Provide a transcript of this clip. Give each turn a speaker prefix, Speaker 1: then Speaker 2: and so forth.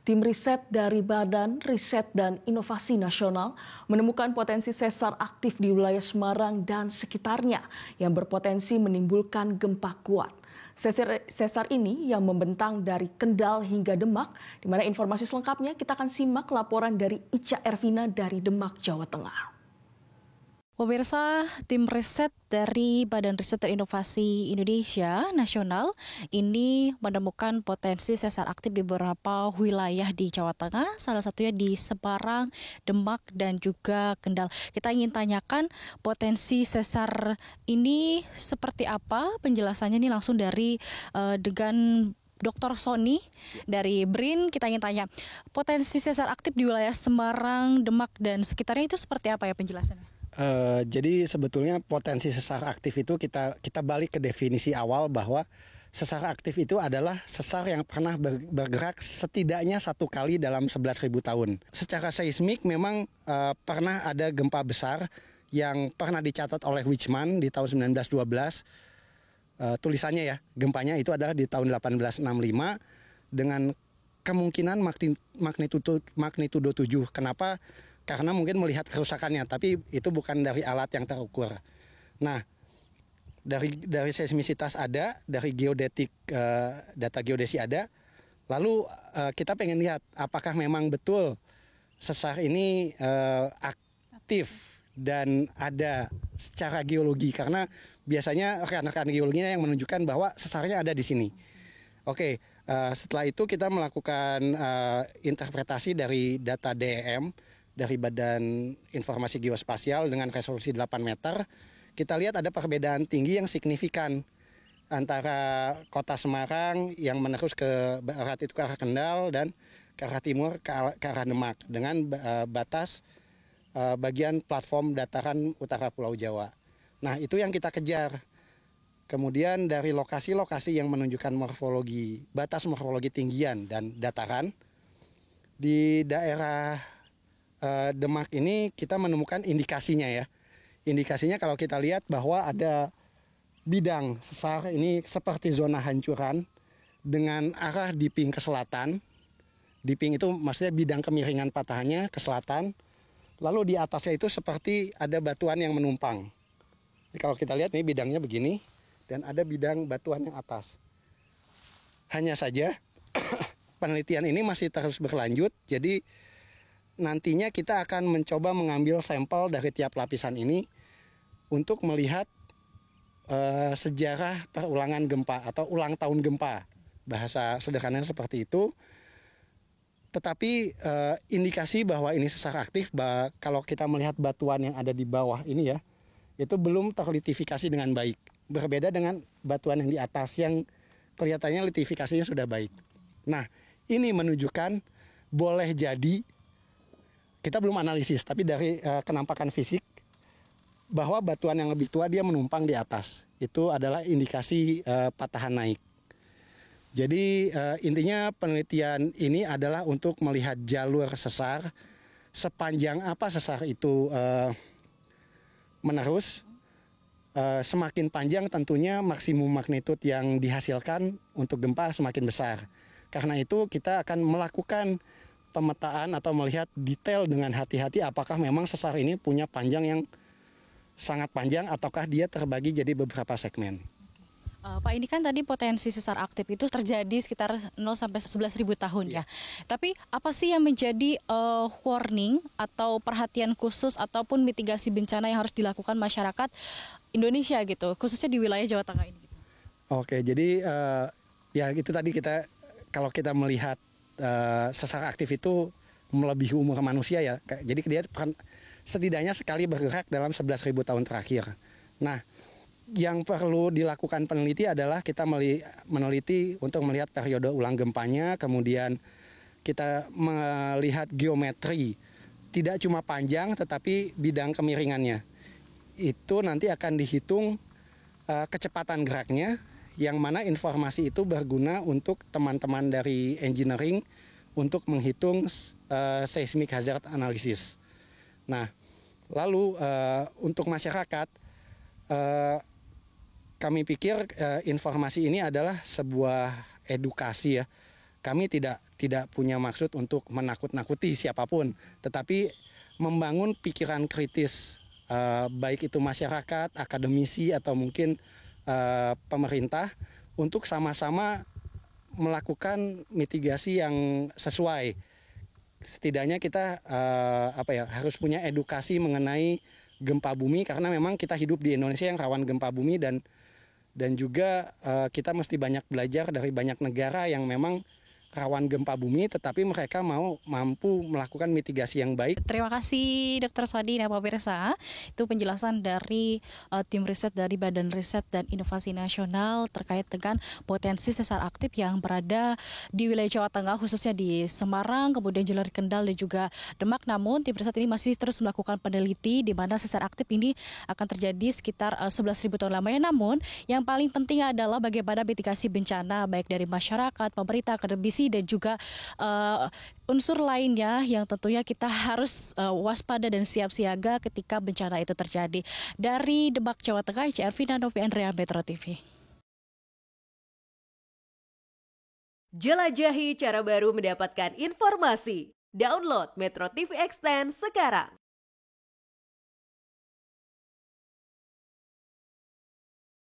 Speaker 1: Tim riset dari Badan Riset dan Inovasi Nasional menemukan potensi sesar aktif di wilayah Semarang dan sekitarnya yang berpotensi menimbulkan gempa kuat. Sesar ini yang membentang dari Kendal hingga Demak, di mana informasi selengkapnya kita akan simak laporan dari Ica Ervina dari Demak, Jawa Tengah.
Speaker 2: Pemirsa, tim riset dari Badan Riset dan Inovasi Indonesia Nasional ini menemukan potensi sesar aktif di beberapa wilayah di Jawa Tengah, salah satunya di Semarang, Demak, dan juga Kendal. Kita ingin tanyakan potensi sesar ini seperti apa, penjelasannya ini langsung dari dengan Dr. Sony dari BRIN. Kita ingin tanya, potensi sesar aktif di wilayah Semarang, Demak, dan sekitarnya itu seperti apa ya penjelasannya?
Speaker 3: Jadi sebetulnya potensi sesar aktif itu kita balik ke definisi awal bahwa sesar aktif itu adalah sesar yang pernah bergerak setidaknya satu kali dalam 11.000 tahun. Secara seismik memang pernah ada gempa besar yang pernah dicatat oleh Wichmann di tahun 1912. Tulisannya ya, gempanya itu adalah di tahun 1865 dengan kemungkinan magnitudo 7. Kenapa? Karena mungkin melihat kerusakannya, tapi itu bukan dari alat yang terukur. Nah, dari seismisitas ada, dari geodetik, data geodesi ada. Lalu kita pengen lihat apakah memang betul sesar ini aktif dan ada secara geologi. Karena biasanya rekan-rekan geologinya yang menunjukkan bahwa sesarnya ada di sini. Oke, setelah itu kita melakukan interpretasi dari data DEM, dari Badan Informasi Geospasial dengan resolusi 8 meter, kita lihat ada perbedaan tinggi yang signifikan antara kota Semarang yang menerus ke barat itu ke arah Kendal dan ke arah timur ke arah Demak dengan batas bagian platform dataran utara Pulau Jawa. Nah, itu yang kita kejar. Kemudian dari lokasi-lokasi yang menunjukkan morfologi, batas morfologi tinggian dan dataran, di daerah Demak ini kita menemukan indikasinya ya. Indikasinya kalau kita lihat bahwa ada bidang sesar ini seperti zona hancuran dengan arah dipping ke selatan. Dipping itu maksudnya bidang kemiringan patahnya ke selatan. Lalu di atasnya itu seperti ada batuan yang menumpang. Jadi kalau kita lihat ini bidangnya begini dan ada bidang batuan yang atas. Hanya saja penelitian ini masih terus berlanjut. Jadi nantinya kita akan mencoba mengambil sampel dari tiap lapisan ini untuk melihat sejarah perulangan gempa atau ulang tahun gempa. Bahasa sederhananya seperti itu. Tetapi indikasi bahwa ini sesar aktif, kalau kita melihat batuan yang ada di bawah ini ya, itu belum terlitifikasi dengan baik. Berbeda dengan batuan yang di atas yang kelihatannya litifikasinya sudah baik. Nah, ini menunjukkan boleh jadi, kita belum analisis, tapi dari kenampakan fisik bahwa batuan yang lebih tua dia menumpang di atas. Itu adalah indikasi patahan naik. Jadi intinya penelitian ini adalah untuk melihat jalur sesar, sepanjang apa sesar itu menerus. Semakin panjang tentunya maksimum magnitud yang dihasilkan untuk gempa semakin besar. Karena itu kita akan melakukan pemetaan atau melihat detail dengan hati-hati apakah memang sesar ini punya panjang yang sangat panjang ataukah dia terbagi jadi beberapa segmen.
Speaker 2: Pak, ini kan tadi potensi sesar aktif itu terjadi sekitar 0 sampai 11.000 tahun ya. Tapi apa sih yang menjadi warning atau perhatian khusus ataupun mitigasi bencana yang harus dilakukan masyarakat Indonesia gitu, khususnya di wilayah Jawa Tengah ini? Gitu. Oke,
Speaker 3: jadi ya itu tadi kalau kita melihat sesar aktif itu melebihi umur manusia ya. Jadi dia setidaknya sekali bergerak dalam 11.000 tahun terakhir. Nah, yang perlu dilakukan peneliti adalah kita meneliti untuk melihat periode ulang gempanya, kemudian kita melihat geometri, tidak cuma panjang tetapi bidang kemiringannya. Itu nanti akan dihitung kecepatan geraknya, yang mana informasi itu berguna untuk teman-teman dari engineering untuk menghitung seismic hazard analysis. Nah, lalu untuk masyarakat, kami pikir informasi ini adalah sebuah edukasi ya, kami tidak punya maksud untuk menakut-nakuti siapapun, tetapi membangun pikiran kritis, baik itu masyarakat, akademisi, atau mungkin pemerintah, untuk sama-sama melakukan mitigasi yang sesuai. Setidaknya kita harus punya edukasi mengenai gempa bumi, karena memang kita hidup di Indonesia yang rawan gempa bumi, dan juga kita mesti banyak belajar dari banyak negara yang memang rawan gempa bumi, tetapi mereka mampu melakukan mitigasi yang baik.
Speaker 2: Terima kasih Dr. Swadi dan pemirsa. Itu penjelasan dari tim riset dari Badan Riset dan Inovasi Nasional terkait dengan potensi sesar aktif yang berada di wilayah Jawa Tengah, khususnya di Semarang, kemudian Jelar Kendal dan juga Demak. Namun tim riset ini masih terus melakukan peneliti di mana sesar aktif ini akan terjadi sekitar 11.000 tahun lamanya. Namun yang paling penting adalah bagaimana mitigasi bencana baik dari masyarakat, pemerintah, akademisi, dan juga unsur lainnya yang tentunya kita harus waspada dan siap siaga ketika bencana itu terjadi. Dari Demak, Jawa Tengah, Vina Novi Andrea, Metro TV.
Speaker 4: Jelajahi cara baru mendapatkan informasi. Download Metro TV Extend sekarang.